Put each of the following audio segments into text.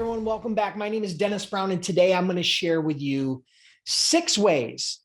everyone. Welcome back. My name is Dennis Brown, and today I'm going to share with you six ways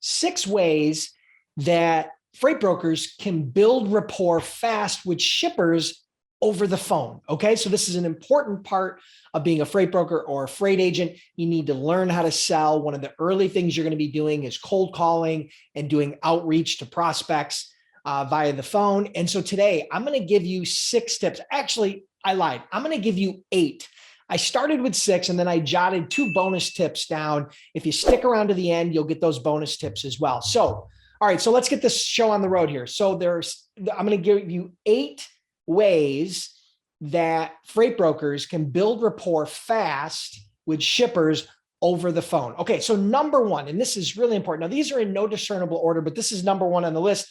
that freight brokers can build rapport fast with shippers over the phone. Okay, so this is an important part of being a freight broker or a freight agent. You need to learn how to sell. One of the early things you're going to be doing is cold calling and doing outreach to prospects via the phone. And so today I'm going to give you 6 tips. Actually, I lied. I'm going to give you 8. I started with 6 and then I jotted 2 bonus tips down. If you stick around to the end, you'll get those bonus tips as well. So, all right, so let's get this show on the road here. So I'm going to give you 8 ways that freight brokers can build rapport fast with shippers over the phone. Okay, so number 1, and this is really important. Now, these are in no discernible order, but this is number 1 on the list.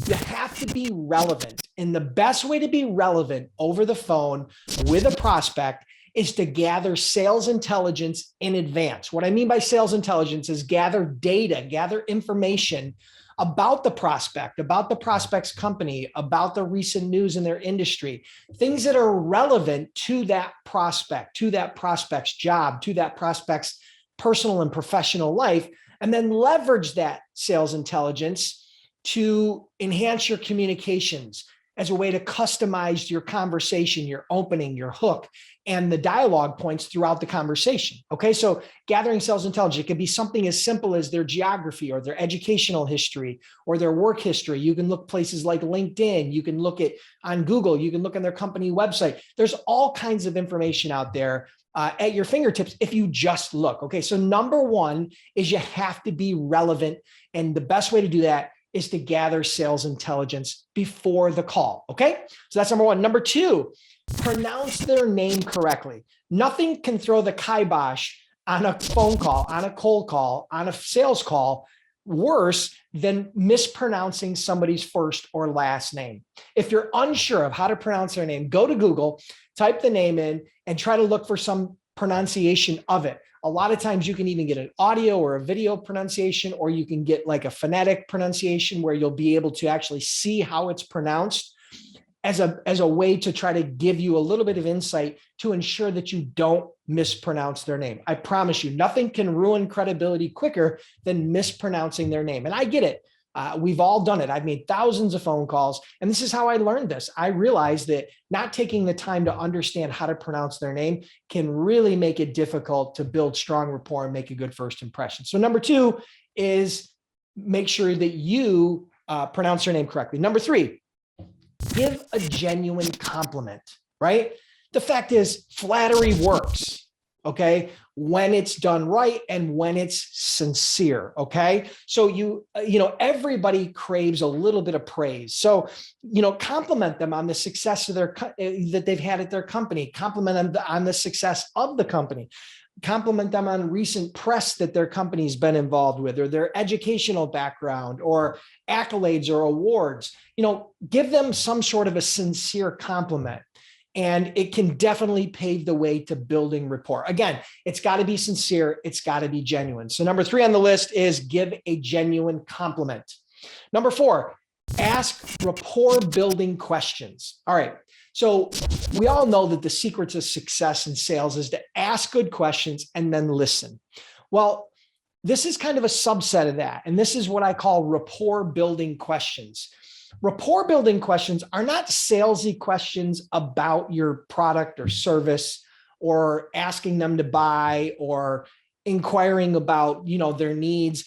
You have to be relevant. And the best way to be relevant over the phone with a prospect is to gather sales intelligence in advance. What I mean by sales intelligence is gather data, gather information about the prospect, about the prospect's company, about the recent news in their industry, things that are relevant to that prospect, to that prospect's job, to that prospect's personal and professional life, and then leverage that sales intelligence to enhance your communications as a way to customize your conversation, your opening, your hook, and the dialogue points throughout the conversation. Okay, so gathering sales intelligence, it can be something as simple as their geography or their educational history or their work history. You can look places like LinkedIn. You can look on Google. You can look on their company website. There's all kinds of information out there at your fingertips if you just look. Okay, so number 1 is you have to be relevant. And the best way to do that is to gather sales intelligence before the call. Okay, so that's number 1. Number 2, pronounce their name correctly. Nothing can throw the kibosh on a phone call, on a cold call, on a sales call worse than mispronouncing somebody's first or last name. If you're unsure of how to pronounce their name, go to Google, type the name in, and try to look for some pronunciation of it. A lot of times you can even get an audio or a video pronunciation, or you can get like a phonetic pronunciation where you'll be able to actually see how it's pronounced as a way to try to give you a little bit of insight to ensure that you don't mispronounce their name. I promise you, nothing can ruin credibility quicker than mispronouncing their name. And I get it. We've all done it. I've made thousands of phone calls, and this is how I learned this. I realized that not taking the time to understand how to pronounce their name can really make it difficult to build strong rapport and make a good first impression. So number 2 is make sure that you pronounce their name correctly. Number 3, give a genuine compliment, right? The fact is, flattery works, okay, when it's done right and when it's sincere, okay? So everybody craves a little bit of praise. So, compliment them on the success of that they've had at their company, compliment them on the success of the company, compliment them on recent press that their company's been involved with, or their educational background, or accolades or awards. Give them some sort of a sincere compliment. And it can definitely pave the way to building rapport. Again, it's got to be sincere. It's got to be genuine. So number 3 on the list is give a genuine compliment. Number 4, ask rapport building questions. All right. So we all know that the secret to success in sales is to ask good questions and then listen. Well, this is kind of a subset of that. And this is what I call rapport building questions. Rapport building questions are not salesy questions about your product or service, or asking them to buy, or inquiring about, their needs.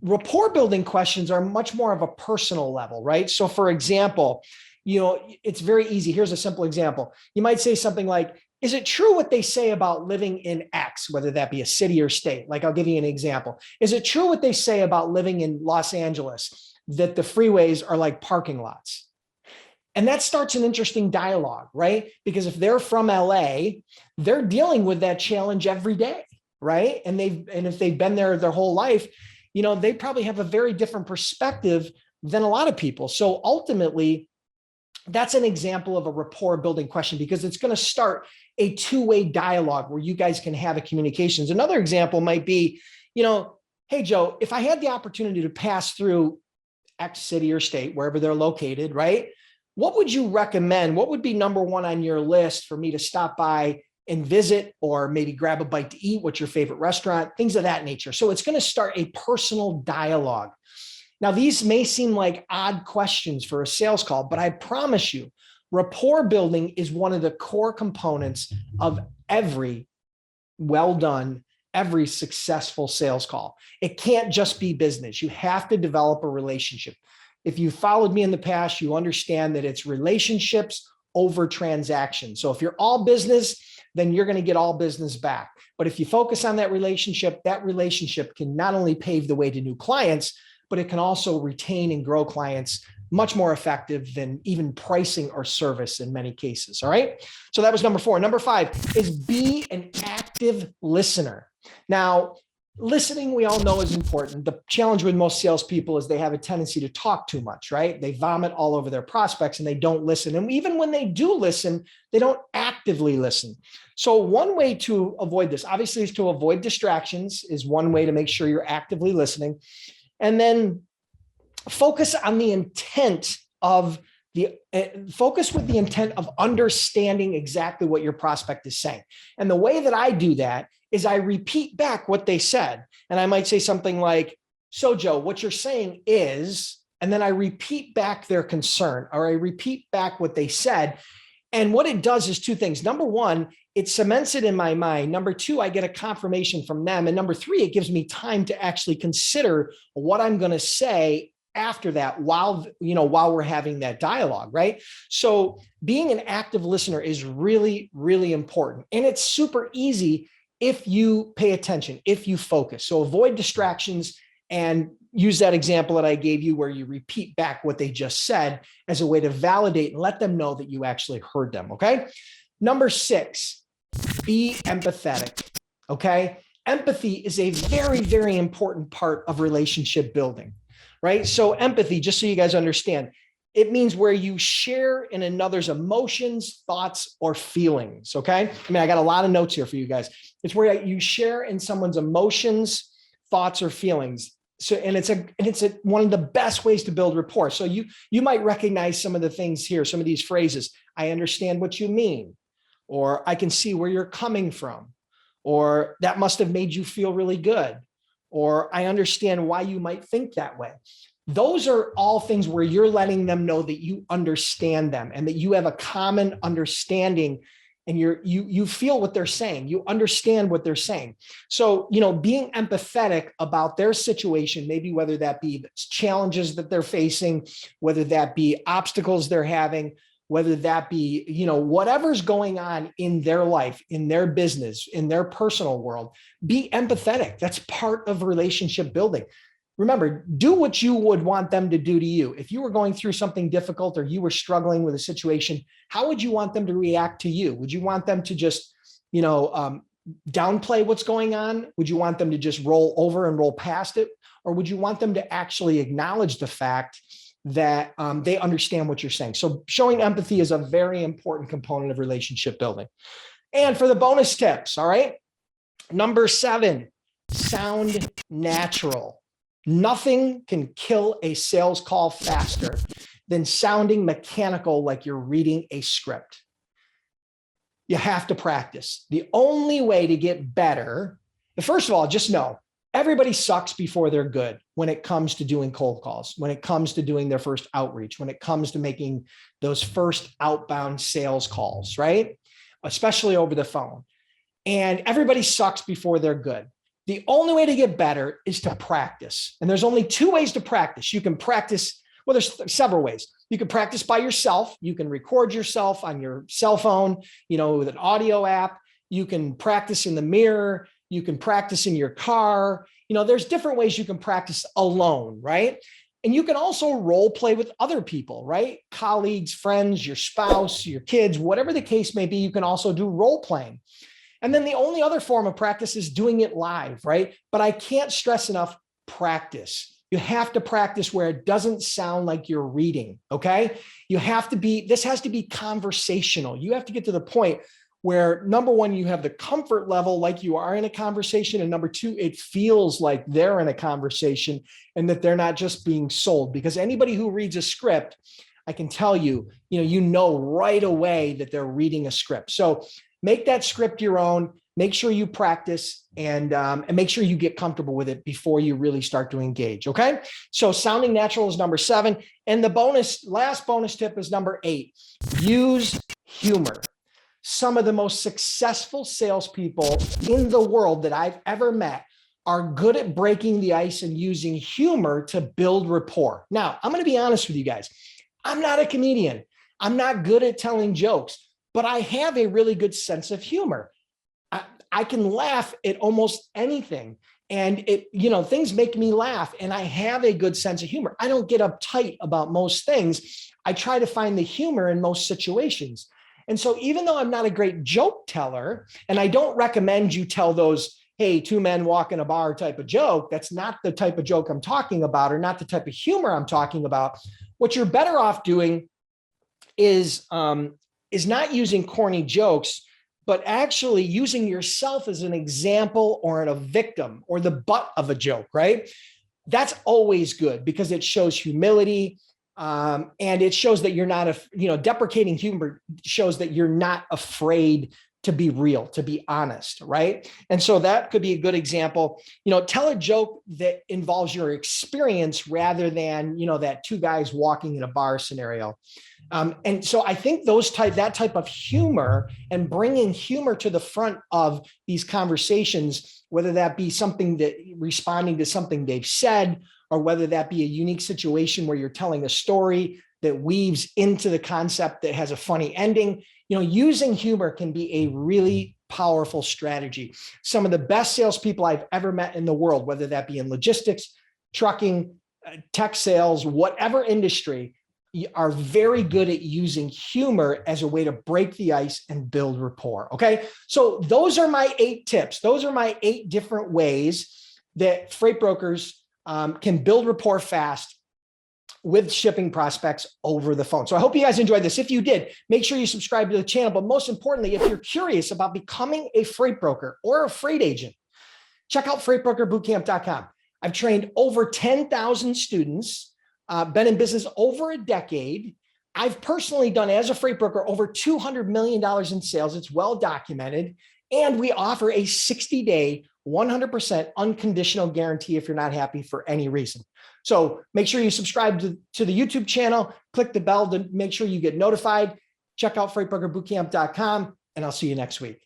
Rapport building questions are much more of a personal level, right? So for example, it's very easy. Here's a simple example. You might say something like, is it true what they say about living in X, whether that be a city or state? Like, I'll give you an example. Is it true what they say about living in Los Angeles, that the freeways are like parking lots? And that starts an interesting dialogue, right? Because if they're from LA, they're dealing with that challenge every day, right? And if they've been there their whole life, they probably have a very different perspective than a lot of people. So ultimately, that's an example of a rapport building question, because it's going to start a 2-way dialogue where you guys can have a communications. Another example might be, hey, Joe, if I had the opportunity to pass through X city or state, wherever they're located, right? What would you recommend? What would be number 1 on your list for me to stop by and visit, or maybe grab a bite to eat. What's your favorite restaurant? Things of that nature. So it's going to start a personal dialogue. Now, these may seem like odd questions for a sales call, but I promise you, rapport building is one of the core components of every well done, every successful sales call. It can't just be business. You have to develop a relationship. If you followed me in the past, you understand that it's relationships over transactions. So if you're all business, then you're going to get all business back. But if you focus on that relationship can not only pave the way to new clients, but it can also retain and grow clients much more effective than even pricing or service in many cases. All right. So that was number 4. Number 5 is be an active listener. Now, listening, we all know, is important. The challenge with most salespeople is they have a tendency to talk too much, right? They vomit all over their prospects and they don't listen. And even when they do listen, they don't actively listen. So one way to avoid this, obviously, is to avoid distractions, is one way to make sure you're actively listening. And then focus on the intent of focus with the intent of understanding exactly what your prospect is saying. And the way that I do that is I repeat back what they said. And I might say something like, so Joe, what you're saying is, and then I repeat back their concern, or I repeat back what they said. And what it does is 2 things. Number 1, it cements it in my mind. Number 2, I get a confirmation from them. And number 3, it gives me time to actually consider what I'm going to say after that, while we're having that dialogue, right? So being an active listener is really, really important. And it's super easy if you pay attention, if you focus. So avoid distractions and use that example that I gave you where you repeat back what they just said as a way to validate and let them know that you actually heard them, okay? Number 6, be empathetic, okay? Empathy is a very, very important part of relationship building, right? So empathy, just so you guys understand, it means where you share in another's emotions, thoughts, or feelings, okay? I mean, I got a lot of notes here for you guys. It's where you share in someone's emotions, thoughts, or feelings. So, and it's one of the best ways to build rapport. So you might recognize some of the things here, some of these phrases. I understand what you mean, or I can see where you're coming from, or that must have made you feel really good, or I understand why you might think that way. Those are all things where you're letting them know that you understand them and that you have a common understanding, and you feel what they're saying. You understand what they're saying. So, being empathetic about their situation, maybe whether that be challenges that they're facing, whether that be obstacles they're having, whether that be, whatever's going on in their life, in their business, in their personal world, be empathetic. That's part of relationship building. Remember, do what you would want them to do to you. If you were going through something difficult or you were struggling with a situation, how would you want them to react to you? Would you want them to just, downplay what's going on? Would you want them to just roll over and roll past it? Or would you want them to actually acknowledge the fact that they understand what you're saying? So showing empathy is a very important component of relationship building. And for the bonus tips, all right, number 7, sound natural. Nothing can kill a sales call faster than sounding mechanical, like you're reading a script. You have to practice. The only way to get better, first of all, just know everybody sucks before they're good when it comes to doing cold calls, when it comes to doing their first outreach, when it comes to making those first outbound sales calls, right? Especially over the phone. And everybody sucks before they're good. The only way to get better is to practice. And there's only 2 ways to practice. You can practice, well, there's several ways. You can practice by yourself. You can record yourself on your cell phone, with an audio app. You can practice in the mirror. You can practice in your car. There's different ways you can practice alone, right? And you can also role play with other people, right? Colleagues, friends, your spouse, your kids, whatever the case may be, you can also do role playing. And then the only other form of practice is doing it live, right? But I can't stress enough, practice. You have to practice where it doesn't sound like you're reading, okay? This has to be conversational. You have to get to the point where, number 1, you have the comfort level like you are in a conversation. And number 2, it feels like they're in a conversation and that they're not just being sold. Because anybody who reads a script, I can tell you, right away that they're reading a script. So make that script your own. Make sure you practice and make sure you get comfortable with it before you really start to engage. Okay. So sounding natural is number 7. And the last bonus tip is number 8. Use humor. Some of the most successful salespeople in the world that I've ever met are good at breaking the ice and using humor to build rapport. Now, I'm going to be honest with you guys. I'm not a comedian. I'm not good at telling jokes, but I have a really good sense of humor. I can laugh at almost anything. And things make me laugh, and I have a good sense of humor. I don't get uptight about most things. I try to find the humor in most situations. And so even though I'm not a great joke teller, and I don't recommend you tell those, hey, 2 men walk in a bar type of joke, that's not the type of joke I'm talking about, or not the type of humor I'm talking about. What you're better off doing is not using corny jokes, but actually using yourself as an example or a victim or the butt of a joke, right? That's always good because it shows humility, and it shows that you're not deprecating humor shows that you're not afraid to be real, to be honest, right? And so that could be a good example. Tell a joke that involves your experience rather than, that 2 guys walking in a bar scenario. And so I think that type of humor and bringing humor to the front of these conversations, whether that be something that responding to something they've said, or whether that be a unique situation where you're telling a story that weaves into the concept that has a funny ending, using humor can be a really powerful strategy. Some of the best salespeople I've ever met in the world, whether that be in logistics, trucking, tech sales, whatever industry, are very good at using humor as a way to break the ice and build rapport. Okay. So those are my 8 tips. Those are my 8 different ways that freight brokers can build rapport fast with shipping prospects over the phone. So I hope you guys enjoyed this. If you did, make sure you subscribe to the channel. But most importantly, if you're curious about becoming a freight broker or a freight agent, check out freightbrokerbootcamp.com. I've trained over 10,000 students, been in business over a decade. I've personally done, as a freight broker, over $200 million in sales. It's well documented. And we offer a 60-day, 100% unconditional guarantee if you're not happy for any reason. So make sure you subscribe to the YouTube channel, click the bell to make sure you get notified. Check out freightbrokerbootcamp.com, and I'll see you next week.